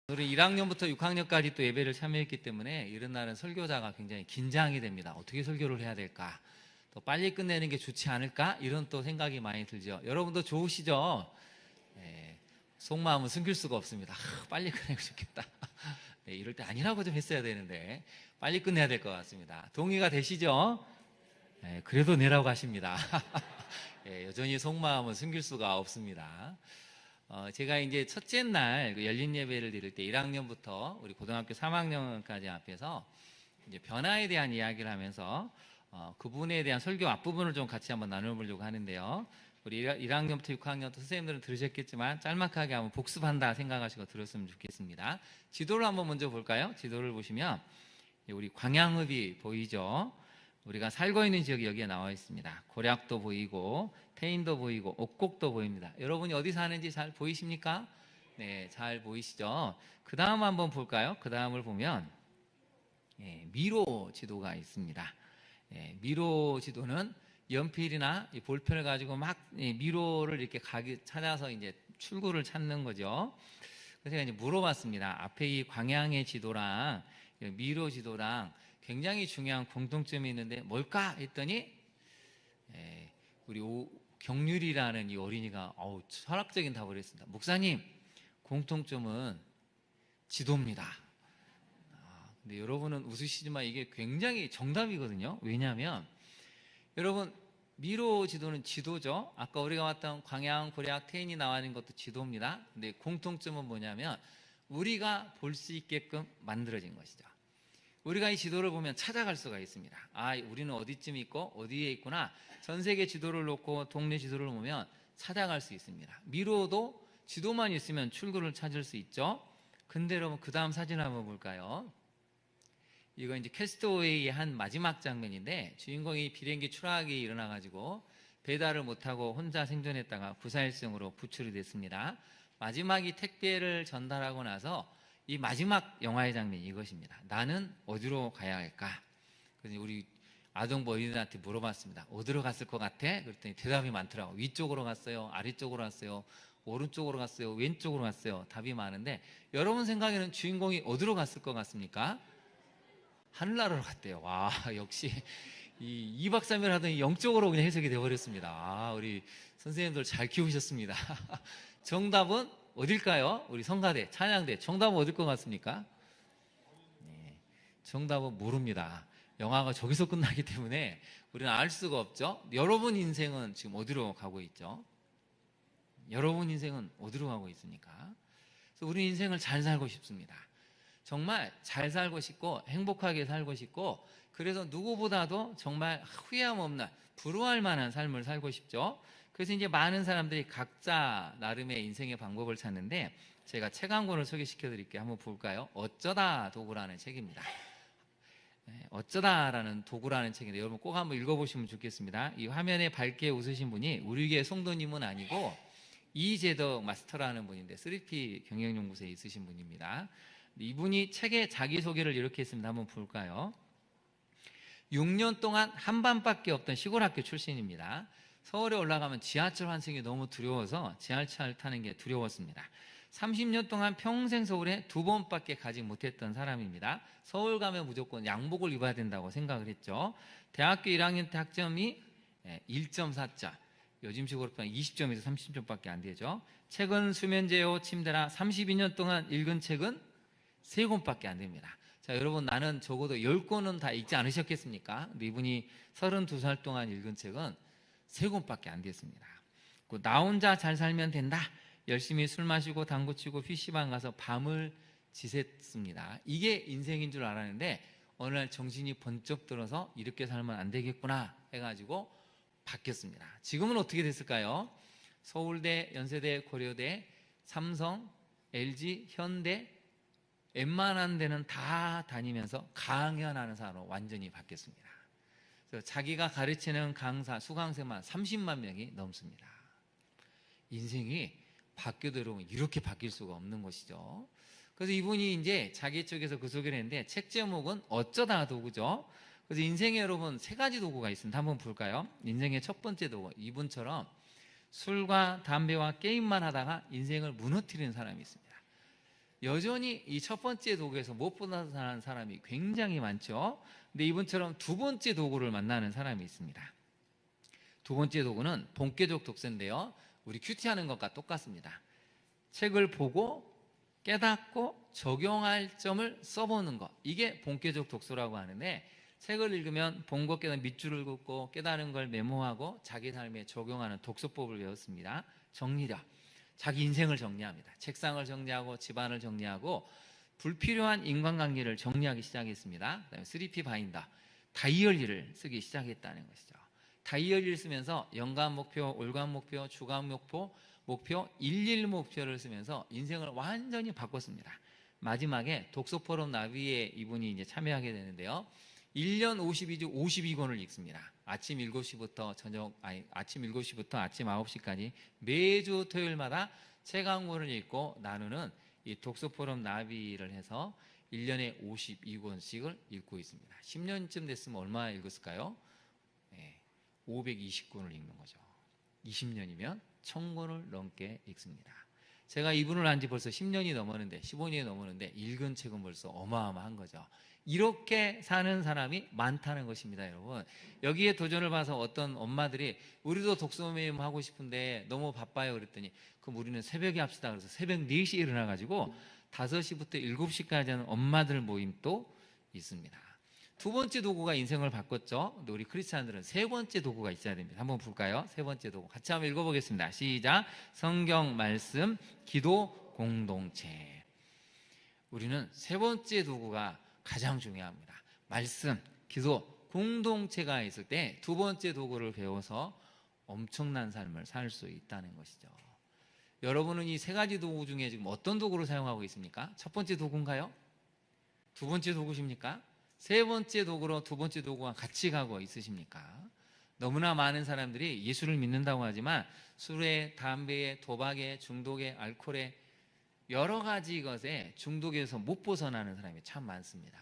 오늘은 1학년부터 6학년까지 또 예배를 참여했기 때문에 이런 날은 설교자가 굉장히 긴장이 됩니다. 어떻게 설교를 해야 될까? 또 빨리 끝내는 게 좋지 않을까? 이런 또 생각이 많이 들죠. 여러분도 좋으시죠? 네, 속마음은 숨길 수가 없습니다. 빨리 끝내고 싶겠다. 네, 이럴 때 아니라고 좀 했어야 되는데 빨리 끝내야 될 것 같습니다. 동의가 되시죠? 네, 그래도 내라고 하십니다. 네, 여전히 속마음은 숨길 수가 없습니다. 제가 이제 첫째 날 열린 예배를 드릴 때 1학년부터 우리 고등학교 3학년까지 앞에서 이제 변화에 대한 이야기를 하면서 그 부분에 대한 설교 앞부분을 좀 같이 한번 나눠보려고 하는데요. 우리 1학년부터 6학년 선생님들은 들으셨겠지만 짤막하게 한번 복습한다 생각하시고 들었으면 좋겠습니다. 지도를 한번 먼저 볼까요? 지도를 보시면 우리 광양읍이 보이죠? 우리가 살고 있는 지역이 여기에 나와 있습니다. 고략도 보이고 태인도 보이고 옥곡도 보입니다. 여러분이 어디 사는지 잘 보이십니까? 네, 잘 보이시죠? 그 다음 한번 볼까요? 그 다음을 보면 미로 지도가 있습니다. 미로 지도는 연필이나 볼펜을 가지고 막 미로를 이렇게 찾아서 이제 출구를 찾는 거죠. 그래서 제가 이제 물어봤습니다. 앞에 이 광양의 지도랑 미로 지도랑 굉장히 중요한 공통점이 있는데 뭘까 했더니 우리 경률이라는 이 어린이가 철학적인 답을 했습니다. 목사님, 공통점은 지도입니다. 근데 여러분은 웃으시지만 이게 굉장히 정답이거든요. 왜냐하면 여러분 미로 지도는 지도죠. 아까 우리가 봤던 광양, 고략, 태인이 나와있는 것도 지도입니다. 근데 공통점은 뭐냐면 우리가 볼 수 있게끔 만들어진 것이죠. 우리가 이 지도를 보면 찾아갈 수가 있습니다. 우리는 어디쯤 있고 어디에 있구나. 전 세계 지도를 놓고 동네 지도를 보면 찾아갈 수 있습니다. 미로도 지도만 있으면 출구를 찾을 수 있죠. 근데 여러분 그 다음 사진 한번 볼까요? 이거 이제 캐스트웨이의 한 마지막 장면인데 주인공이 비행기 추락이 일어나가지고 배달을 못하고 혼자 생존했다가 구사일생으로 구출이 됐습니다. 마지막 이 택배를 전달하고 나서 이 마지막 영화의 장면이 이것입니다. 나는 어디로 가야 할까? 그래서 우리 아동부 어린이들한테 물어봤습니다. 어디로 갔을 것 같아? 그랬더니 대답이 많더라고. 위쪽으로 갔어요? 아래쪽으로 갔어요? 오른쪽으로 갔어요? 왼쪽으로 갔어요? 답이 많은데 여러분 생각에는 주인공이 어디로 갔을 것 같습니까? 하늘나라로 갔대요. 와, 역시 이 2박 3일 하더니 영적으로 그냥 해석이 되어버렸습니다. 우리 선생님들 잘 키우셨습니다. 정답은 어딜까요? 우리 성가대, 찬양대. 정답은 어딜 것 같습니까? 네, 정답은 모릅니다. 영화가 저기서 끝나기 때문에 우리는 알 수가 없죠. 여러분 인생은 지금 어디로 가고 있죠? 여러분 인생은 어디로 가고 있습니까? 그래서 우리 인생을 잘 살고 싶습니다. 정말 잘 살고 싶고 행복하게 살고 싶고 그래서 누구보다도 정말 후회함 없는 부러워할 만한 삶을 살고 싶죠. 그래서 이제 많은 사람들이 각자 나름의 인생의 방법을 찾는데 제가 책 한 권을 소개시켜 드릴게요. 한번 볼까요? 어쩌다 도구라는 책입니다. 어쩌다라는 도구라는 책인데 여러분 꼭 한번 읽어보시면 좋겠습니다. 이 화면에 밝게 웃으신 분이 우리 교회 송도님은 아니고 이재덕 마스터라는 분인데 3P 경영연구소에 있으신 분입니다. 이분이 책의 자기소개를 이렇게 했습니다. 한번 볼까요? 6년 동안 한반밖에 없던 시골 학교 출신입니다. 서울에 올라가면 지하철 환승이 너무 두려워서 지하철 타는 게 두려웠습니다. 30년 동안 평생 서울에 2번밖에 가지 못했던 사람입니다. 서울 가면 무조건 양복을 입어야 된다고 생각을 했죠. 대학교 1학년 때 학점이 1.4점, 요즘식으로 20점에서 30점밖에 안 되죠. 책은 수면제요, 침대라 32년 동안 읽은 책은 3권밖에 안 됩니다. 자, 여러분 나는 적어도 10권은 다 읽지 않으셨겠습니까? 근데 이분이 32살 동안 읽은 책은 3권밖에 안 됐습니다. 나 혼자 잘 살면 된다. 열심히 술 마시고 당구 치고 PC방 가서 밤을 지샜습니다. 이게 인생인 줄 알았는데 어느 날 정신이 번쩍 들어서 이렇게 살면 안 되겠구나 해가지고 바뀌었습니다. 지금은 어떻게 됐을까요? 서울대, 연세대, 고려대, 삼성, LG, 현대 웬만한 데는 다 다니면서 강연하는 사람으로 완전히 바뀌었습니다. 그래서 자기가 가르치는 강사, 수강생만 30만 명이 넘습니다. 인생이 바뀌어도 여러분 이렇게 바뀔 수가 없는 것이죠. 그래서 이분이 이제 자기 쪽에서 그 소개를 했는데 책 제목은 어쩌다 도구죠. 그래서 인생에 여러분 3가지 도구가 있습니다. 한번 볼까요? 인생의 첫 번째 도구, 이분처럼 술과 담배와 게임만 하다가 인생을 무너뜨리는 사람이 있습니다. 여전히 이 첫 번째 도구에서 못 벗어나는 사람이 굉장히 많죠. 근데 이분처럼 두 번째 도구를 만나는 사람이 있습니다. 두 번째 도구는 본격적 독서인데요. 우리 큐티하는 것과 똑같습니다. 책을 보고 깨닫고 적용할 점을 써보는 것, 이게 본격적 독서라고 하는데, 책을 읽으면 본 것 깨닫는 밑줄을 긋고 깨달은 걸 메모하고 자기 삶에 적용하는 독서법을 배웠습니다. 정리력, 자기 인생을 정리합니다. 책상을 정리하고 집안을 정리하고 불필요한 인간관계를 정리하기 시작했습니다. 그다음에 3P 바인더, 다이어리를 쓰기 시작했다는 것이죠. 다이어리를 쓰면서 연간 목표, 월간 목표, 주간 목표 11 목표를 쓰면서 인생을 완전히 바꿨습니다. 마지막에 독서 포럼 나비에 이분이 이제 참여하게 되는데요. 1년 52주 52권을 읽습니다. 아침 7시부터 아침 7시부터 아침 9시까지 매주 토요일마다 책 한 권을 읽고 나누는 이 독서 포럼 나비를 해서 1년에 52권씩을 읽고 있습니다. 10년쯤 됐으면 얼마 읽었을까요? 520권을 읽는 거죠. 20년이면 1000권을 넘게 읽습니다. 제가 이분을 한 지 벌써 10년이 넘었는데, 15년이 넘었는데 읽은 책은 벌써 어마어마한 거죠. 이렇게 사는 사람이 많다는 것입니다, 여러분. 여기에 도전을 봐서 어떤 엄마들이 우리도 독서 모임 하고 싶은데 너무 바빠요 그랬더니, 그럼 우리는 새벽에 합시다. 그래서 새벽 4시에 일어나가지고 5시부터 7시까지 하는 엄마들 모임도 있습니다. 두 번째 도구가 인생을 바꿨죠. 근데 우리 크리스찬들은 세 번째 도구가 있어야 됩니다. 한번 볼까요? 세 번째 도구 같이 한번 읽어보겠습니다. 시작. 성경 말씀, 기도, 공동체. 우리는 세 번째 도구가 가장 중요합니다. 말씀, 기도, 공동체가 있을 때 두 번째 도구를 배워서 엄청난 삶을 살 수 있다는 것이죠. 여러분은 이 세 가지 도구 중에 지금 어떤 도구를 사용하고 있습니까? 첫 번째 도구인가요? 두 번째 도구십니까? 세 번째 도구로 두 번째 도구와 같이 가고 있으십니까? 너무나 많은 사람들이 예수를 믿는다고 하지만 술에, 담배에, 도박에, 중독에, 알코올에 여러 가지 것에 중독에서 못 벗어나는 사람이 참 많습니다.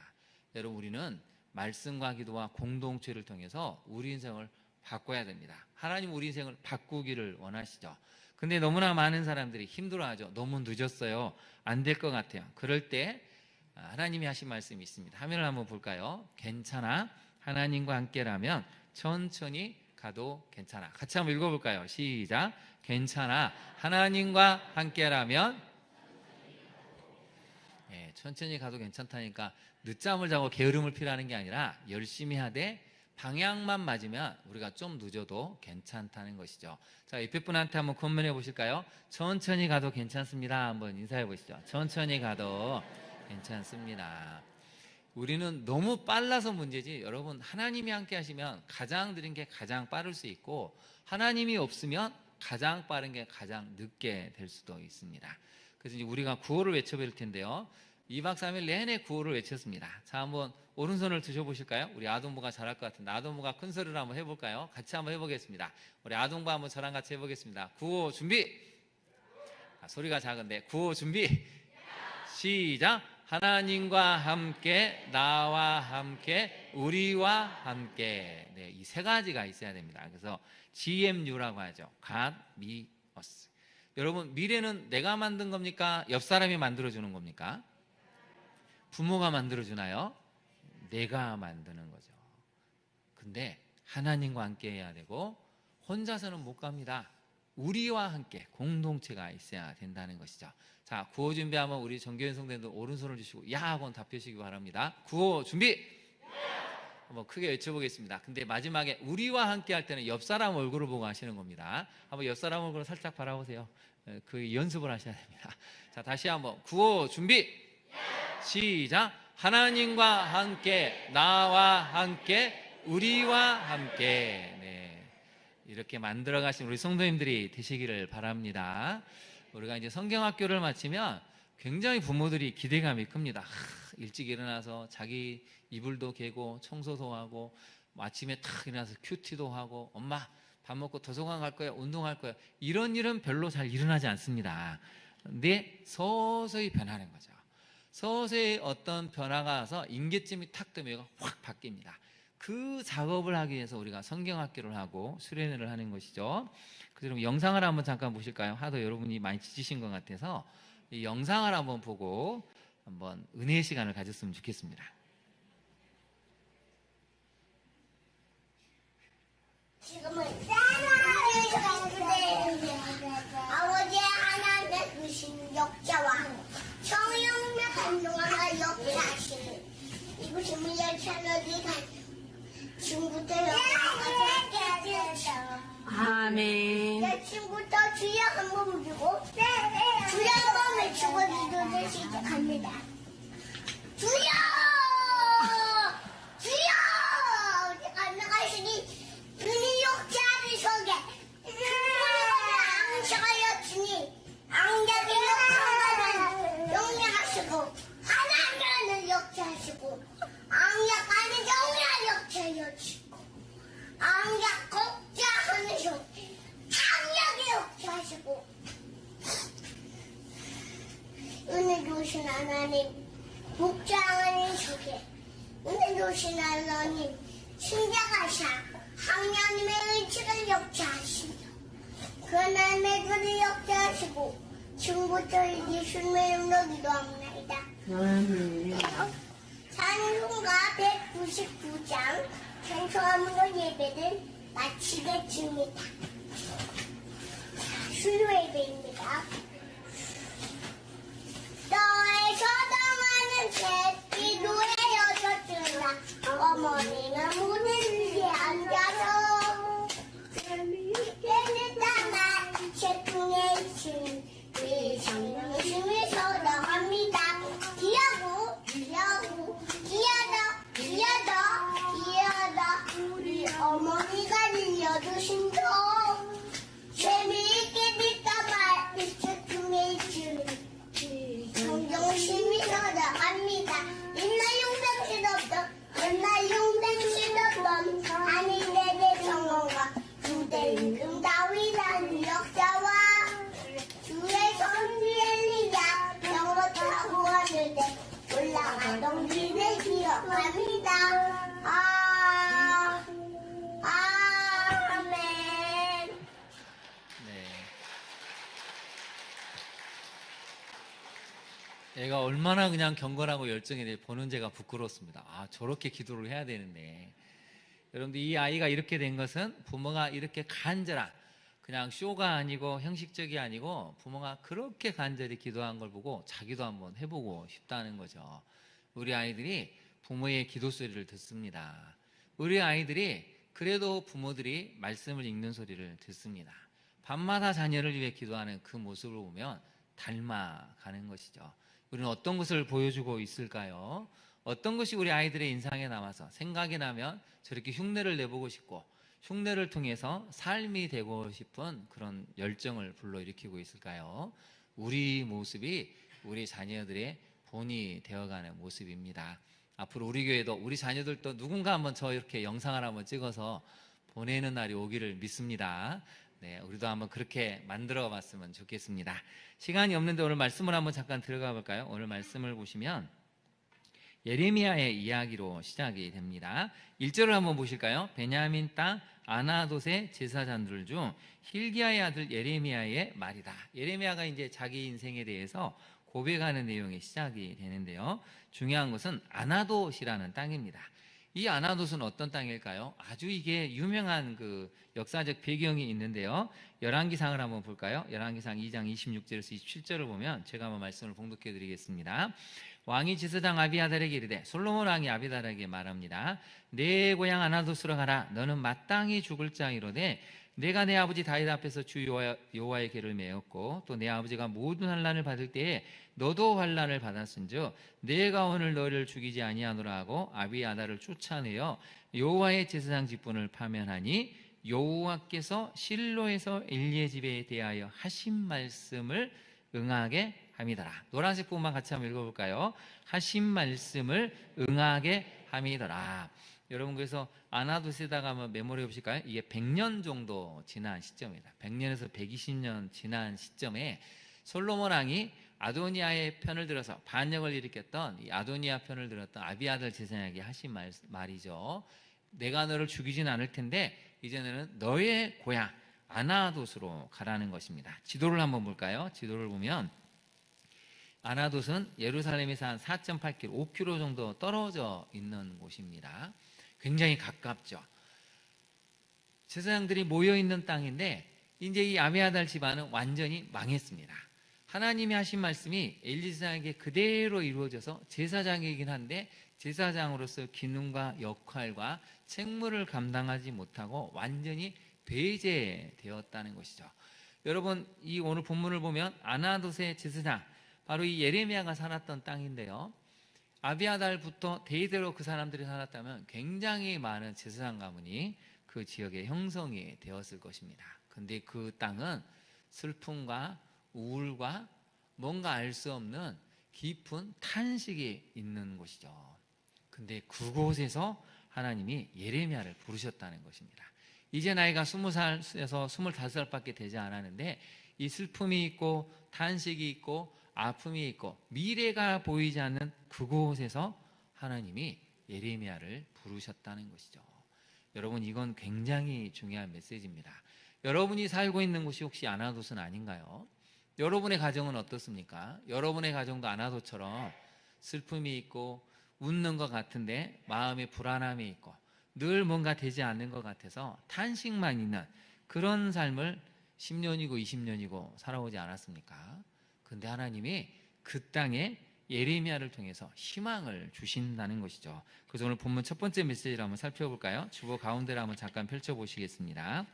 여러분, 우리는 말씀과 기도와 공동체를 통해서 우리 인생을 바꿔야 됩니다. 하나님 우리 인생을 바꾸기를 원하시죠. 근데 너무나 많은 사람들이 힘들어하죠. 너무 늦었어요. 안 될 것 같아요. 그럴 때 하나님이 하신 말씀이 있습니다. 화면을 한번 볼까요? 괜찮아. 하나님과 함께라면 천천히 가도 괜찮아. 같이 한번 읽어볼까요? 시작. 괜찮아. 하나님과 함께라면 천천히 가도 괜찮다니까 늦잠을 자고 게으름을 피라는 게 아니라 열심히 하되 방향만 맞으면 우리가 좀 늦어도 괜찮다는 것이죠. 자, 옆에 분한테 한번 컨멘해 보실까요? 천천히 가도 괜찮습니다. 한번 인사해 보시죠. 천천히 가도 괜찮습니다. 우리는 너무 빨라서 문제지, 여러분, 하나님이 함께 하시면 가장 느린 게 가장 빠를 수 있고, 하나님이 없으면 가장 빠른 게 가장 늦게 될 수도 있습니다. 그래서 이제 우리가 구호를 외쳐볼 텐데요. 2박 3일 내내 구호를 외쳤습니다. 자, 한번 오른손을 드셔보실까요? 우리 아동부가 잘할 것 같은데 아동부가 큰 소리를 한번 해볼까요? 같이 한번 해보겠습니다. 우리 아동부 한번 저랑 같이 해보겠습니다. 구호 준비. 소리가 작은데 구호 준비. 시작. 하나님과 함께, 나와 함께, 우리와 함께. 네, 이 세 가지가 있어야 됩니다. 그래서 GMU라고 하죠. God, me, us. 여러분, 미래는 내가 만든 겁니까? 옆 사람이 만들어주는 겁니까? 부모가 만들어주나요? 내가 만드는 거죠. 근데 하나님과 함께 해야 되고 혼자서는 못 갑니다. 우리와 함께 공동체가 있어야 된다는 것이죠. 자, 구호 준비하면 우리 정교현 성도님들 오른손을 주시고 야 하고 답해주시기 바랍니다. 구호 준비. 한번 크게 외쳐보겠습니다. 근데 마지막에 우리와 함께 할 때는 옆 사람 얼굴을 보고 하시는 겁니다. 한번 옆 사람 얼굴을 살짝 바라보세요. 그 연습을 하셔야 됩니다. 자, 다시 한번 구호 준비. 시작. 하나님과 함께, 나와 함께, 우리와 함께. 네, 이렇게 만들어 가신 우리 성도님들이 되시기를 바랍니다. 우리가 이제 성경학교를 마치면 굉장히 부모들이 기대감이 큽니다. 일찍 일어나서 자기 이불도 개고 청소도 하고 아침에 탁 일어나서 큐티도 하고 엄마 밥 먹고 도서관 갈 거야, 운동할 거야, 이런 일은 별로 잘 일어나지 않습니다. 근데 서서히 변하는 거죠. 서서히 어떤 변화가 와서 인계점이 탁 뜨면 확 바뀝니다. 그 작업을 하기 위해서 우리가 성경학교를 하고 수련회를 하는 것이죠. 그럼 영상을 한번 잠깐 보실까요? 하도 여러분이 많이 지치신 것 같아서 이 영상을 한번 보고 한번 은혜의 시간을 가졌으면 좋겠습니다. 지금은 사랑을 전부대 아버지 하나님의 주신 역자와 성령의 감동과 역사하시는 이곳이 물려 채널이 간 지금부터 아멘. 내 친구부터 주여 한번 부르고 주여 한번 외치고 기도를 시작합니다. 주여! 주여! 우리 안나가시니 은희 역자를 속에 앙샤가 여치니 앙약의 역사를 용량하시고 하나님을 역자하시고 앙약 아닌 영약 역자 여치고 앙약 곡자하는 속 앙약의 역자하시고 은혜 주신 하나님 복장하는 속에 은혜 주신 하나님 신자가사 하나님의 의지를 역사하시며 그 하나님의 글을 역사하시고 지금부터 예수님의 이름으로 기도합니다. 아멘. 찬송가 199장 찬송함으로 예배를 마치겠습니다. 수요 예배입니다. 너의 서당하는 새끼도에 여섯들라 어머니는 무대 위에 앉아서 때는 담아 채통에 있으니 우리 성령심을 서당합니다. 기하고 기하고 기하다 우리 어머니가 들려주신 도 재미있게 믿다가 채통에 있으니 성경심이 서당합니다. 옛날 용병신 없던 옛날 용병신 없던 아니 내내 성공과 무대 임금 다윗한 역사와 주의 손 엘리야 병거 타고 왔는데 올라가던 길을 기억합니다. 아멘. 네. 얘가 얼마나 그냥 경건하고 열정이 보는 제가 부끄럽습니다. 아, 저렇게 기도를 해야 되는데. 여러분들 이 아이가 이렇게 된 것은 부모가 이렇게 간절한 그냥 쇼가 아니고 형식적이 아니고 부모가 그렇게 간절히 기도한 걸 보고 자기도 한번 해보고 싶다는 거죠. 우리 아이들이 부모의 기도 소리를 듣습니다. 우리 아이들이 그래도 부모들이 말씀을 읽는 소리를 듣습니다. 밤마다 자녀를 위해 기도하는 그 모습을 보면 닮아가는 것이죠. 우리는 어떤 것을 보여주고 있을까요? 어떤 것이 우리 아이들의 인상에 남아서 생각이 나면 저렇게 흉내를 내보고 싶고 흉내를 통해서 삶이 되고 싶은 그런 열정을 불러일으키고 있을까요? 우리 모습이 우리 자녀들의 본이 되어가는 모습입니다. 앞으로 우리 교회도 우리 자녀들도 누군가 한번 저 이렇게 영상을 한번 찍어서 보내는 날이 오기를 믿습니다. 네, 우리도 한번 그렇게 만들어 봤으면 좋겠습니다. 시간이 없는데 오늘 말씀을 한번 잠깐 들어가 볼까요? 오늘 말씀을 보시면 예레미야의 이야기로 시작이 됩니다. 1절을 한번 보실까요? 베냐민 땅 아나돗의 제사장들 중 hil기야의 아들 예레미야의 말이다. 예레미야가 이제 자기 인생에 대해서 고백하는 내용이 시작이 되는데요. 중요한 것은 아나돗이라는 땅입니다. 이 아나돗은 어떤 땅일까요? 아주 이게 유명한 그 역사적 배경이 있는데요. 열왕기상을 한번 볼까요? 열왕기상 2장 26절에서 27절을 보면 제가 한번 말씀을 봉독해 드리겠습니다. 왕이 제사장 아비아달에게 이르되 솔로몬 왕이 아비아달에게 말합니다. 내 고향 아나돗으로 가라. 너는 마땅히 죽을 자이로되 내가 내 아버지 다윗 앞에서 주 여호와의 궤를 메었고 또 내 아버지가 모든 환난을 받을 때에 너도 환난을 받았은즉 내가 오늘 너를 죽이지 아니하노라 하고 아비아달을 쫓아내어 여호와의 제사장 직분을 파면하니 여호와께서 실로에서 엘리의 집에 대하여 하신 말씀을 응하게 함이더라. 노란색 부분만 같이 한번 읽어볼까요? 하신 말씀을 응하게 함이더라. 여러분 그래서 아나돗에다가 한번 메모해 보실까요? 이게 100년 정도 지난 시점입니다. 100년에서 120년 지난 시점에 솔로몬 왕이 아도니아의 편을 들어서 반역을 일으켰던 이 아도니아 편을 들었던 아비아달 제사장에게 하신 말이죠. 내가 너를 죽이진 않을 텐데 이제는 너의 고향 아나돗으로 가라는 것입니다. 지도를 한번 볼까요? 지도를 보면 아나돗은 예루살렘에서 한 4.8km, 5km 정도 떨어져 있는 곳입니다. 굉장히 가깝죠. 제사장들이 모여있는 땅인데 이제 이 아비아달 집안은 완전히 망했습니다. 하나님이 하신 말씀이 엘리사에게 그대로 이루어져서 제사장이긴 한데 제사장으로서 기능과 역할과 책무를 감당하지 못하고 완전히 배제되었다는 것이죠. 여러분, 이 오늘 본문을 보면 아나돗의 제사장, 바로 이 예레미야가 살았던 땅인데요. 아비아달부터 대대로 그 사람들이 살았다면 굉장히 많은 제사장 가문이 그 지역에 형성이 되었을 것입니다. 근데 그 땅은 슬픔과 우울과 뭔가 알 수 없는 깊은 탄식이 있는 곳이죠. 근데 그곳에서 하나님이 예레미야를 부르셨다는 것입니다. 이제 나이가 20살에서 25살밖에 되지 않았는데 이 슬픔이 있고 탄식이 있고 아픔이 있고 미래가 보이지 않는 그곳에서 하나님이 예레미야를 부르셨다는 것이죠. 여러분, 이건 굉장히 중요한 메시지입니다. 여러분이 살고 있는 곳이 혹시 아나돗은 아닌가요? 여러분의 가정은 어떻습니까? 여러분의 가정도 아나돗처럼 슬픔이 있고 웃는 것 같은데 마음에 불안함이 있고 늘 뭔가 되지 않는 것 같아서 탄식만 있는 그런 삶을 10년이고 20년이고 살아오지 않았습니까? 근데 하나님이 그 땅에 예레미야를 통해서 희망을 주신다는 것이죠. 그래서 오늘 본문 첫 번째 메시지를 한번 살펴볼까요? 주보 가운데를 한번 잠깐 펼쳐보시겠습니다.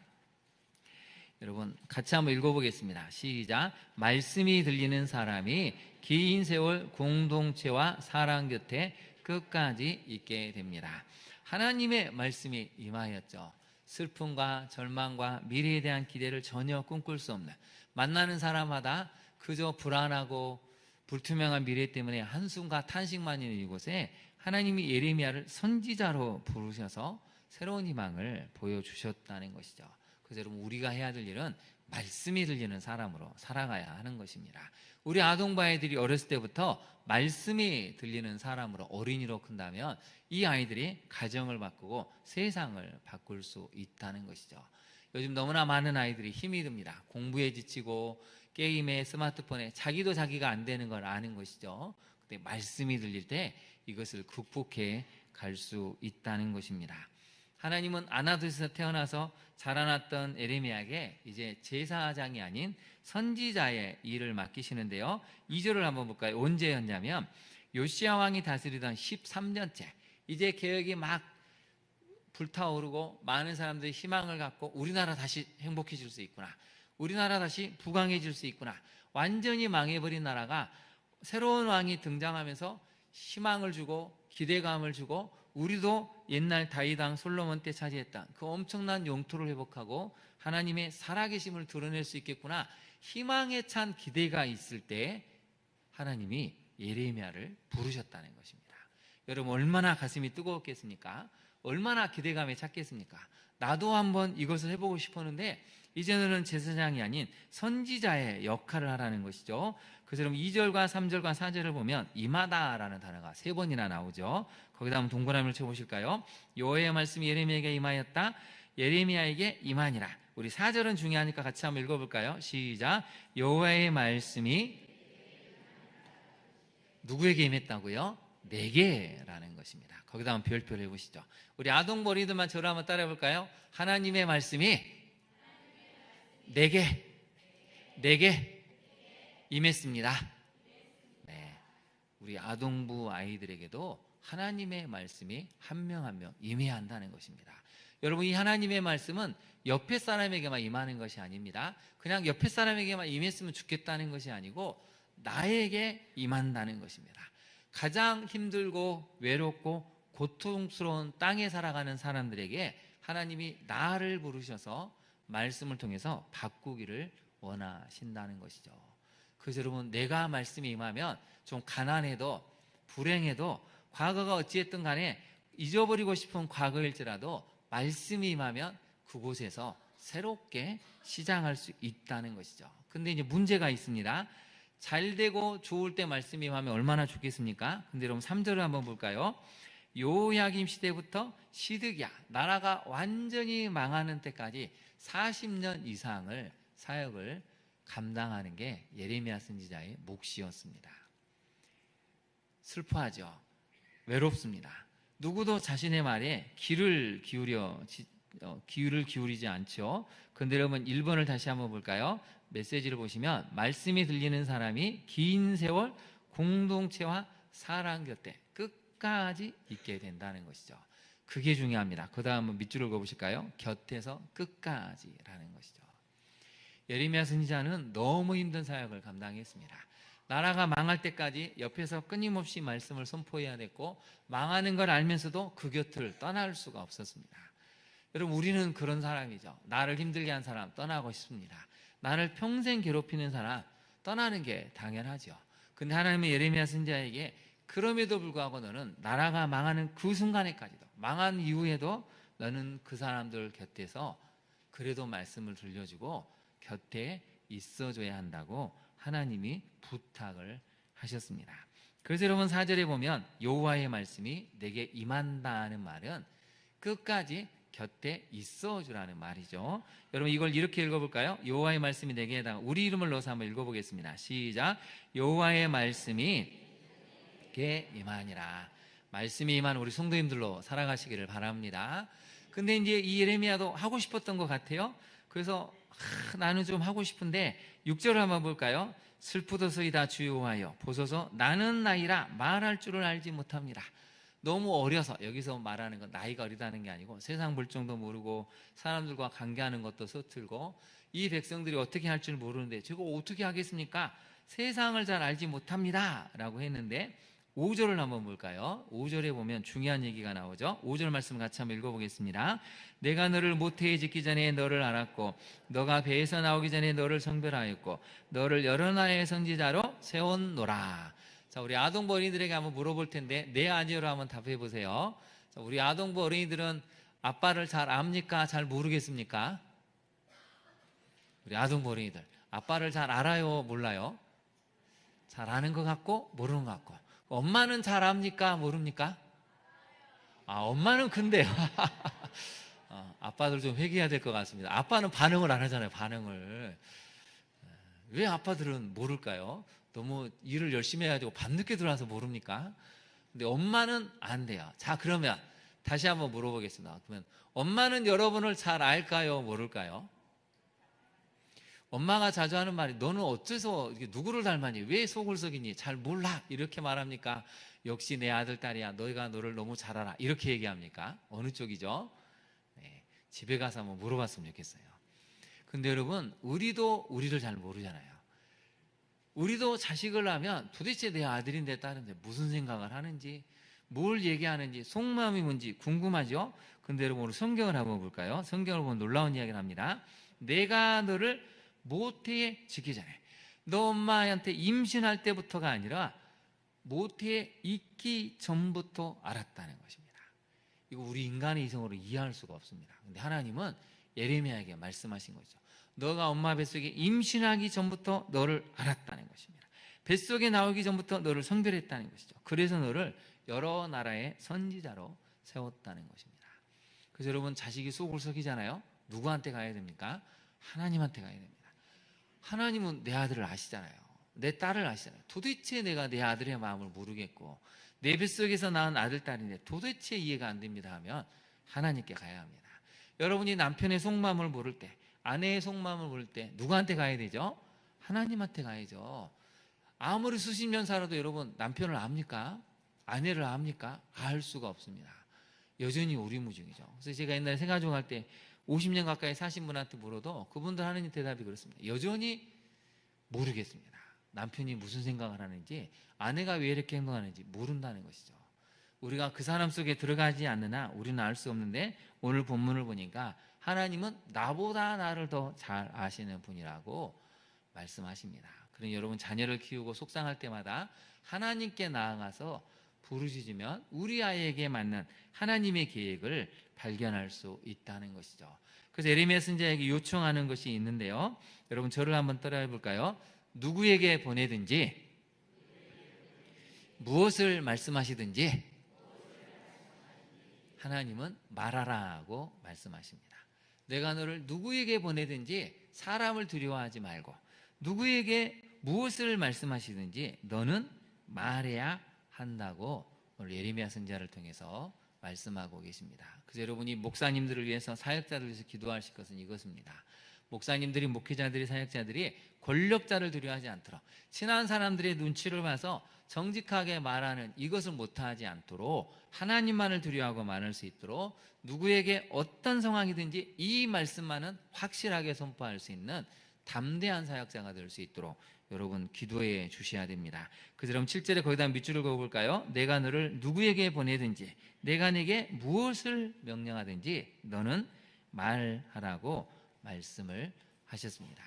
여러분 같이 한번 읽어보겠습니다. 시작. 말씀이 들리는 사람이 긴 세월 공동체와 사랑 곁에 끝까지 있게 됩니다. 하나님의 말씀이 임하였죠. 슬픔과 절망과 미래에 대한 기대를 전혀 꿈꿀 수 없는, 만나는 사람마다 그저 불안하고 불투명한 미래 때문에 한숨과 탄식만 있는 이곳에 하나님이 예레미야를 선지자로 부르셔서 새로운 희망을 보여주셨다는 것이죠. 그래서 여러분, 우리가 해야 될 일은 말씀이 들리는 사람으로 살아가야 하는 것입니다. 우리 아동부 아이들이 어렸을 때부터 말씀이 들리는 사람으로 어린이로 큰다면 이 아이들이 가정을 바꾸고 세상을 바꿀 수 있다는 것이죠. 요즘 너무나 많은 아이들이 힘이 듭니다. 공부에 지치고 게임에 스마트폰에 자기도 자기가 안 되는 걸 아는 것이죠. 근데 말씀이 들릴 때 이것을 극복해 갈 수 있다는 것입니다. 하나님은 아나돗에서 태어나서 자라났던 예레미야에게 이제 제사장이 아닌 선지자의 일을 맡기시는데요. 2절을 한번 볼까요? 언제였냐면 요시야 왕이 다스리던 13년째, 이제 개혁이 막 불타오르고 많은 사람들이 희망을 갖고 우리나라 다시 행복해질 수 있구나, 우리나라 다시 부강해질 수 있구나, 완전히 망해버린 나라가 새로운 왕이 등장하면서 희망을 주고 기대감을 주고 우리도 옛날 다윗 왕 솔로몬 때 차지했던 그 엄청난 영토를 회복하고 하나님의 살아계심을 드러낼 수 있겠구나, 희망에 찬 기대가 있을 때 하나님이 예레미야를 부르셨다는 것입니다. 여러분, 얼마나 가슴이 뜨거웠겠습니까? 얼마나 기대감에 찼겠습니까? 나도 한번 이것을 해보고 싶었는데 이제는 제사장이 아닌 선지자의 역할을 하라는 것이죠. 그래서 여러분 2절과 3절과 4절을 보면 임하다라는 단어가 3번이나 나오죠. 거기다 한번 동그라미를 쳐보실까요? 여호와의 말씀이 예레미야에게 임하였다. 예레미야에게 임하니라. 우리 4절은 중요하니까 같이 한번 읽어볼까요? 시작. 여호와의 말씀이 누구에게 임했다고요? 내게라는 것입니다. 거기다 한번 별표를 해보시죠. 우리 아동머리들만 저를 한번 따라해 볼까요? 하나님의 말씀이 내게 임했습니다. 네, 우리 아동부 아이들에게도 하나님의 말씀이 한 명 한 명 임해야 한다는 것입니다. 여러분, 이 하나님의 말씀은 옆에 사람에게만 임하는 것이 아닙니다. 그냥 옆에 사람에게만 임했으면 좋겠다는 것이 아니고 나에게 임한다는 것입니다. 가장 힘들고 외롭고 고통스러운 땅에 살아가는 사람들에게 하나님이 나를 부르셔서 말씀을 통해서 바꾸기를 원하신다는 것이죠. 그래서 여러분, 내가 말씀이 임하면 좀 가난해도 불행해도 과거가 어찌했든 간에 잊어버리고 싶은 과거일지라도 말씀이 임하면 그곳에서 새롭게 시작할 수 있다는 것이죠. 근데 이제 문제가 있습니다. 잘 되고 좋을 때 말씀이 임하면 얼마나 좋겠습니까? 근데 여러분 3절을 한번 볼까요? 요야김 시대부터 시드기야, 나라가 완전히 망하는 때까지 40년 이상을 사역을 감당하는 게 예레미야 선지자의 몫이었습니다. 슬퍼하죠. 외롭습니다. 누구도 자신의 말에 귀를 기울이지 않죠. 근데 여러분 1번을 다시 한번 볼까요? 메시지를 보시면 말씀이 들리는 사람이 긴 세월 공동체와 사랑 곁에 끝까지 있게 된다는 것이죠. 그게 중요합니다. 그 다음 밑줄을 그어보실까요? 곁에서 끝까지라는 것이죠. 예레미야 선지자는 너무 힘든 사역을 감당했습니다. 나라가 망할 때까지 옆에서 끊임없이 말씀을 선포해야 됐고, 망하는 걸 알면서도 그 곁을 떠날 수가 없었습니다. 여러분, 우리는 그런 사람이죠. 나를 힘들게 한 사람 떠나고 싶습니다. 나를 평생 괴롭히는 사람 떠나는 게 당연하죠. 근데 하나님은 예레미야 선지자에게 그럼에도 불구하고 너는 나라가 망하는 그 순간에까지도, 망한 이후에도 너는 그 사람들 곁에서 그래도 말씀을 들려주고 곁에 있어줘야 한다고 하나님이 부탁을 하셨습니다. 그래서 여러분 4절에 보면 여호와의 말씀이 내게 임한다는 말은 끝까지 곁에 있어주라는 말이죠. 여러분 이걸 이렇게 읽어볼까요? 여호와의 말씀이 내게 해당, 우리 이름을 넣어서 한번 읽어보겠습니다. 시작. 여호와의 말씀이 내게 임하니라. 말씀이 임한 우리 성도님들로 살아가시기를 바랍니다. 근데 이제 이 예레미야도 하고 싶었던 것 같아요. 그래서 나는 좀 하고 싶은데 6절을 한번 볼까요? 슬프도소이다 주 여호와여 보소서 나는 나이라 말할 줄을 알지 못합니다. 너무 어려서, 여기서 말하는 건 나이가 어리다는 게 아니고 세상 물정도 모르고 사람들과 관계하는 것도 서툴고 이 백성들이 어떻게 할 줄 모르는데 제가 어떻게 하겠습니까? 세상을 잘 알지 못합니다 라고 했는데 5절을 한번 볼까요? 5절에 보면 중요한 얘기가 나오죠. 5절 말씀 같이 한번 읽어보겠습니다. 내가 너를 모태에 짓기 전에 너를 알았고 너가 배에서 나오기 전에 너를 성별하였고 너를 여러 나라의 선지자로 세웠노라. 자, 우리 아동부 어린이들에게 한번 물어볼 텐데 네 아니요로 한번 답해 보세요. 자, 우리 아동부 어린이들은 아빠를 잘 압니까? 잘 모르겠습니까? 우리 아동부 어린이들 아빠를 잘 알아요? 몰라요? 잘 아는 것 같고 모르는 것 같고. 엄마는 잘 압니까? 모릅니까? 엄마는 근데요. 아빠들 좀 회개해야 될 것 같습니다. 아빠는 반응을 안 하잖아요. 반응을. 왜 아빠들은 모를까요? 너무 일을 열심히 해야 되고 밤늦게 들어와서 모릅니까? 근데 엄마는 안 돼요. 자, 그러면 다시 한번 물어보겠습니다. 그러면 엄마는 여러분을 잘 알까요? 모를까요? 엄마가 자주 하는 말이 너는 어째서 누구를 닮았니? 왜 속을 썩이니? 잘 몰라. 이렇게 말합니까? 역시 내 아들, 딸이야. 너희가 너를 너무 잘 알아. 이렇게 얘기합니까? 어느 쪽이죠? 네, 집에 가서 한번 물어봤으면 좋겠어요. 근데 여러분, 우리도 우리를 잘 모르잖아요. 우리도 자식을 낳으면 도대체 내 아들인데 딸인데 무슨 생각을 하는지, 뭘 얘기하는지, 속마음이 뭔지 궁금하죠? 근데 여러분, 오늘 성경을 한번 볼까요? 성경을 보면 놀라운 이야기를 합니다. 내가 너를 모태에 짓기 전에, 너 엄마한테 임신할 때부터가 아니라 모태에 있기 전부터 알았다는 것입니다. 이거 우리 인간의 이성으로 이해할 수가 없습니다. 근데 하나님은 예레미야에게 말씀하신 거죠. 너가 엄마 뱃속에 임신하기 전부터 너를 알았다는 것입니다. 뱃속에 나오기 전부터 너를 성별했다는 것이죠. 그래서 너를 여러 나라의 선지자로 세웠다는 것입니다. 그래서 여러분, 자식이 속을 썩이잖아요. 누구한테 가야 됩니까? 하나님한테 가야 됩니다. 하나님은 내 아들을 아시잖아요. 내 딸을 아시잖아요. 도대체 내가 내 아들의 마음을 모르겠고 내 뱃속에서 낳은 아들, 딸인데 도대체 이해가 안 됩니다 하면 하나님께 가야 합니다. 여러분이 남편의 속마음을 모를 때, 아내의 속마음을 모를 때 누구한테 가야 되죠? 하나님한테 가야죠. 아무리 수십 년 살아도 여러분 남편을 압니까? 아내를 압니까? 알 수가 없습니다. 여전히 오리무중이죠. 그래서 제가 옛날에 생가족할 때 50년 가까이 사신 분한테 물어도 그분들 하는 대답이 그렇습니다. 여전히 모르겠습니다. 남편이 무슨 생각을 하는지, 아내가 왜 이렇게 행동하는지 모른다는 것이죠. 우리가 그 사람 속에 들어가지 않느나 우리는 알 수 없는데 오늘 본문을 보니까 하나님은 나보다 나를 더 잘 아시는 분이라고 말씀하십니다. 그러니 여러분, 자녀를 키우고 속상할 때마다 하나님께 나아가서 부르짖으면 우리 아이에게 맞는 하나님의 계획을 발견할 수 있다는 것이죠. 그래서 예레미야 선지자에게 요청하는 것이 있는데요. 여러분, 저를 한번 따라해 볼까요? 누구에게 보내든지 무엇을 말씀하시든지 하나님은 말하라고 말씀하십니다. 내가 너를 누구에게 보내든지 사람을 두려워하지 말고 누구에게 무엇을 말씀하시든지 너는 말해야 한다고 오늘 예레미야 선지자를 통해서 말씀하고 계십니다. 그래서 여러분이 목사님들을 위해서, 사역자들을 위해서 기도하실 것은 이것입니다. 목사님들이, 목회자들이, 사역자들이 권력자를 두려워하지 않도록, 친한 사람들의 눈치를 봐서 정직하게 말하는 이것을 못하지 않도록 하나님만을 두려워하고 말할 수 있도록, 누구에게 어떤 상황이든지 이 말씀만은 확실하게 선포할 수 있는 담대한 사역자가 될 수 있도록 여러분 기도해 주셔야 됩니다. 그래서 여러분 7절에 거기다 밑줄을 그어볼까요? 내가 너를 누구에게 보내든지 내가 네게 무엇을 명령하든지 너는 말하라고 말씀을 하셨습니다.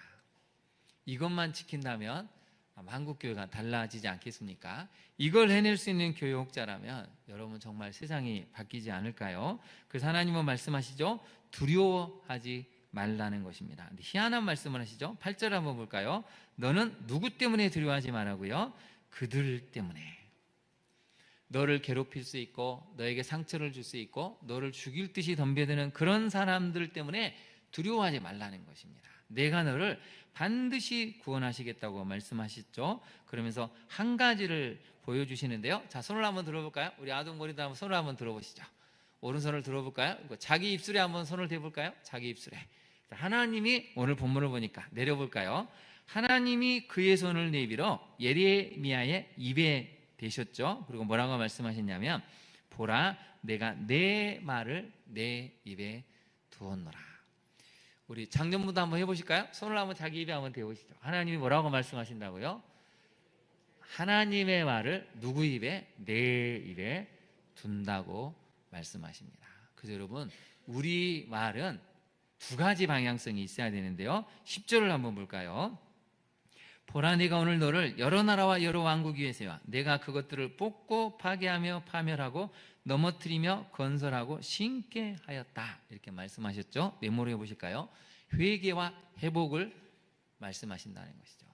이것만 지킨다면 아마 한국교회가 달라지지 않겠습니까? 이걸 해낼 수 있는 교역자라면 여러분 정말 세상이 바뀌지 않을까요? 그래서 하나님은 말씀하시죠. 두려워하지 말라는 것입니다. 근데 희한한 말씀을 하시죠. 8절 한번 볼까요? 너는 누구 때문에 두려워하지 말라고요? 그들 때문에. 너를 괴롭힐 수 있고 너에게 상처를 줄 수 있고 너를 죽일 듯이 덤벼드는 그런 사람들 때문에 두려워하지 말라는 것입니다. 내가 너를 반드시 구원하시겠다고 말씀하셨죠. 그러면서 한 가지를 보여주시는데요. 자, 손을 한번 들어볼까요? 우리 아동머리도 한번 손을 한번 들어보시죠. 오른손을 들어볼까요? 자기 입술에 한번 손을 대볼까요? 자기 입술에. 자, 하나님이 오늘 본문을 보니까 내려볼까요? 하나님이 그의 손을 내밀어 예레미야의 입에 대셨죠. 그리고 뭐라고 말씀하셨냐면 보라 내가 내 말을 내 입에 두었노라. 우리 작년부터 한번 해보실까요? 손을 한번 자기 입에 한번 대보시죠. 하나님이 뭐라고 말씀하신다고요? 하나님의 말을 누구 입에? 내 입에 둔다고 말씀하십니다. 그래서 여러분 우리 말은 두 가지 방향성이 있어야 되는데요. 10절을 한번 볼까요? 보라 내가 오늘 너를 여러 나라와 여러 왕국 위에 세워 내가 그것들을 뽑고 파괴하며 파멸하고 넘어뜨리며 건설하고 신게 하였다. 이렇게 말씀하셨죠. 메모를 해보실까요? 회개와 회복을 말씀하신다는 것이죠.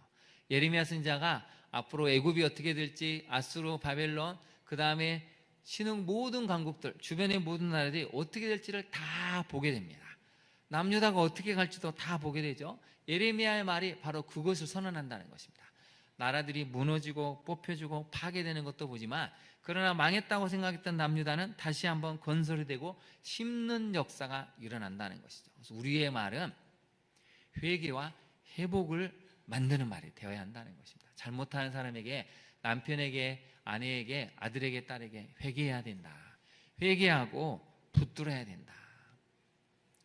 예레미야 선지자가 앞으로 애굽이 어떻게 될지, 아수르, 바벨론, 그 다음에 신흥 모든 강국들, 주변의 모든 나라들이 어떻게 될지를 다 보게 됩니다. 남유다가 어떻게 갈지도 다 보게 되죠. 예레미야의 말이 바로 그것을 선언한다는 것입니다. 나라들이 무너지고 뽑혀지고 파괴되는 것도 보지만 그러나 망했다고 생각했던 남유다는 다시 한번 건설이 되고 심는 역사가 일어난다는 것이죠. 그래서 우리의 말은 회개와 회복을 만드는 말이 되어야 한다는 것입니다. 잘못하는 사람에게, 남편에게, 아내에게, 아들에게, 딸에게 회개해야 된다. 회개하고 붙들어야 된다.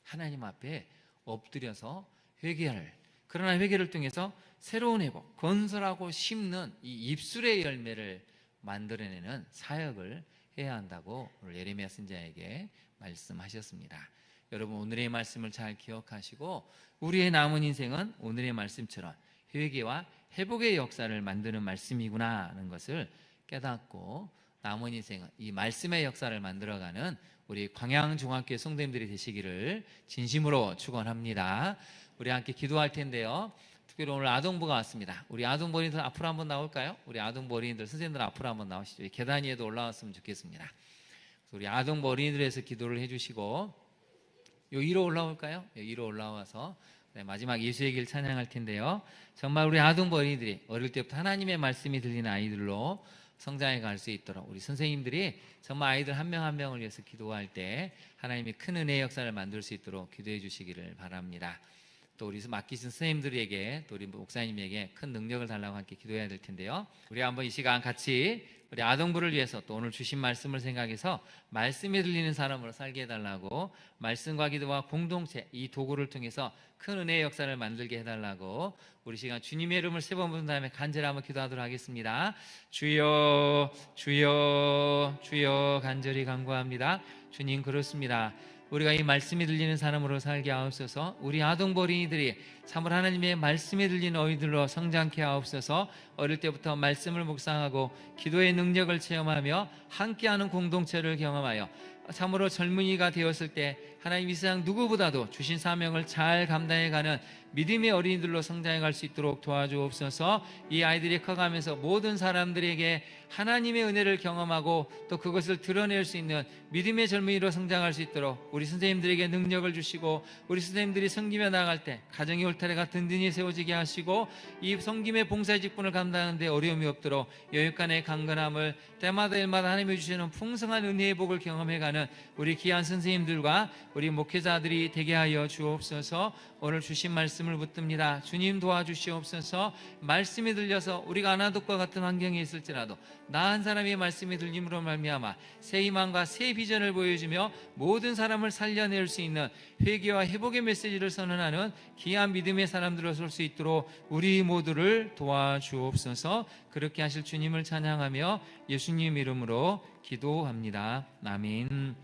하나님 앞에 엎드려서 회개할, 그러나 회개를 통해서 새로운 회복, 건설하고 심는 이 입술의 열매를 만들어내는 사역을 해야 한다고 오늘 예레미야 선지자에게 말씀하셨습니다. 여러분 오늘의 말씀을 잘 기억하시고 우리의 남은 인생은 오늘의 말씀처럼 회개와 회복의 역사를 만드는 말씀이구나 하는 것을 깨닫고 남은 인생은 이 말씀의 역사를 만들어가는 우리 광양중학교 성도님들이 되시기를 진심으로 축원합니다. 우리 함께 기도할 텐데요. 특별히 오늘 아동부가 왔습니다. 우리 아동버린들 앞으로 한번 나올까요? 우리 아동버린들 선생님들 앞으로 한번 나오시죠. 계단 위에도 올라왔으면 좋겠습니다. 우리 아동버린들에서 기도를 해주시고 요 위로 올라올까요? 위로 올라와서 마지막 예수의 길 찬양할 텐데요. 정말 우리 아동버린이들이 어릴 때부터 하나님의 말씀이 들리는 아이들로 성장해 갈 수 있도록 우리 선생님들이 정말 아이들 한 명 한 명을 위해서 기도할 때 하나님이 큰 은혜의 역사를 만들 수 있도록 기도해 주시기를 바랍니다. 또 우리 맡기신 선생님들에게 또 우리 목사님에게 큰 능력을 달라고 함께 기도해야 될 텐데요. 우리 한번 이 시간 같이 우리 아동부를 위해서 또 오늘 주신 말씀을 생각해서 말씀이 들리는 사람으로 살게 해달라고, 말씀과 기도와 공동체 이 도구를 통해서 큰 은혜의 역사를 만들게 해달라고 우리 시간 주님의 이름을 세 번 부른 다음에 간절히 한번 기도하도록 하겠습니다. 주여 주여 주여 간절히 간구합니다. 주님 그렇습니다. 우리가 이 말씀이 들리는 사람으로 살게 하옵소서. 우리 아동버린이들이 참으로 하나님의 말씀이 들리는 어휘들로 성장케 하옵소서. 어릴 때부터 말씀을 묵상하고 기도의 능력을 체험하며 함께하는 공동체를 경험하여 참으로 젊은이가 되었을 때 하나님 이 세상 누구보다도 주신 사명을 잘 감당해가는 믿음의 어린이들로 성장해 갈 수 있도록 도와주옵소서. 이 아이들이 커가면서 모든 사람들에게 하나님의 은혜를 경험하고 또 그것을 드러낼 수 있는 믿음의 젊은이로 성장할 수 있도록 우리 선생님들에게 능력을 주시고, 우리 선생님들이 섬기며 나아갈 때 가정의 울타리가 든든히 세워지게 하시고, 이 섬김의 봉사의 직분을 감당하는데 어려움이 없도록 여육간의 강건함을 때마다 일마다 하나님이 주시는 풍성한 은혜의 복을 경험해가는 우리 귀한 선생님들과 우리 목회자들이 되게 하여 주옵소서. 오늘 주신 말씀을 붙듭니다. 주님 도와주시옵소서. 말씀이 들려서 우리가 아나독과 같은 환경에 있을지라도 나 한 사람의 말씀이 들림으로 말미암아 새 희망과 새 비전을 보여주며 모든 사람을 살려낼 수 있는 회개와 회복의 메시지를 선언하는 귀한 믿음의 사람들로 설 수 있도록 우리 모두를 도와주옵소서. 그렇게 하실 주님을 찬양하며 예수님 이름으로 기도합니다. 아멘.